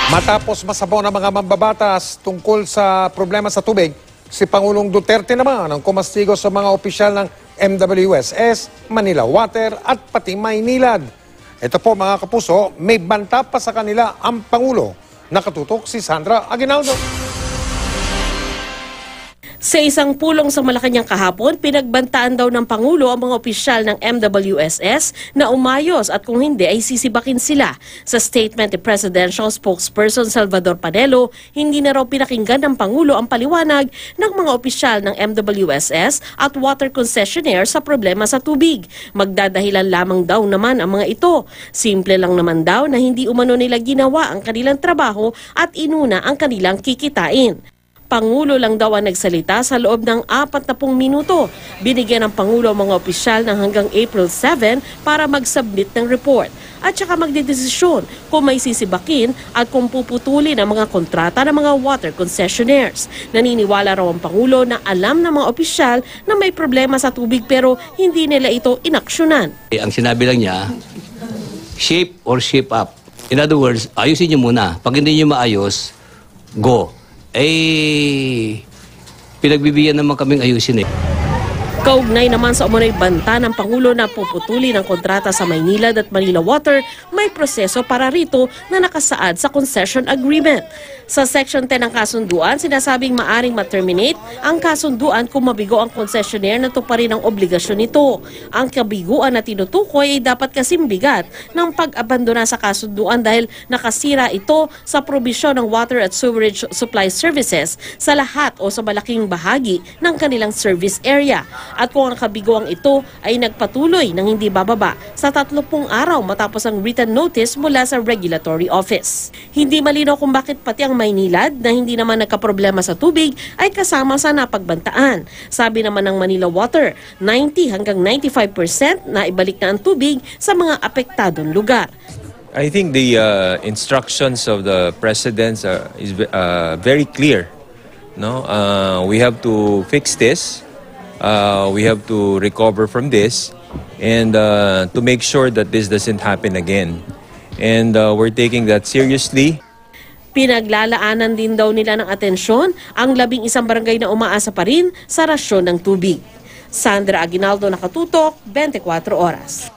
Matapos masabaw ng mga mambabatas tungkol sa problema sa tubig, si Pangulong Duterte naman ang kumastigo sa mga opisyal ng MWSS, Manila Water at pati Maynilad. Ito po mga kapuso, may banta pa sa kanila ang Pangulo. Nakatutok si Sandra Aguinaldo. Sa isang pulong sa Malacanang kahapon, pinagbantaan daw ng Pangulo ang mga opisyal ng MWSS na umayos at kung hindi ay sisibakin sila. Sa statement ni Presidential Spokesperson Salvador Panelo, hindi na raw pinakinggan ng Pangulo ang paliwanag ng mga opisyal ng MWSS at water concessionaire sa problema sa tubig. Magdadahilan lamang daw naman ang mga ito. Simple lang naman daw na hindi umano nila ginawa ang kanilang trabaho at inuna ang kanilang kikitain. Pangulo lang daw ang nagsalita sa loob ng 40 minuto. Binigyan ng Pangulo ang mga opisyal ng hanggang April 7 para mag-submit ng report at saka magdedesisyon kung may sisibakin at kung puputulin ang mga kontrata ng mga water concessionaires. Naniniwala raw ang Pangulo na alam ng mga opisyal na may problema sa tubig pero hindi nila ito inaksyonan. Ang sinabi lang niya, shape or shape up. In other words, ayusin niyo muna. Pag hindi niyo maayos, go. Pinagbibigyan naman kaming ayusin eh. Kaugnay naman sa umunay banta ng Pangulo na puputulin ang kontrata sa Maynilad at Manila Water, may proseso para rito na nakasaad sa concession agreement. Sa Section 10 ng kasunduan, sinasabing maaring ma-terminate ang kasunduan kung mabigo ang concessionaire na tuparin ang obligasyon nito. Ang kabiguan na tinutukoy ay dapat kasing bigat ng pag-abandona sa kasunduan dahil nakasira ito sa probisyon ng water at sewerage supply services sa lahat o sa malaking bahagi ng kanilang service area. At kung ang kabiguang ito ay nagpatuloy ng hindi bababa sa 30 araw matapos ang written notice mula sa Regulatory Office. Hindi malinaw kung bakit pati ang Maynilad na hindi naman nagkaproblema sa tubig ay kasama sa napagbantaan. Sabi naman ng Manila Water, 90 hanggang 95% na ibalik na ang tubig sa mga apektadong lugar. I think the instructions of the President is very clear. No, we have to fix this. We have to recover from this and to make sure that this doesn't happen again. And we're taking that seriously. Pinaglalaanan din daw nila ng atensyon ang 11 barangay na umaasa pa rin sa rasyon ng tubig. Sandra Aguinaldo, Nakatutok, 24 Oras.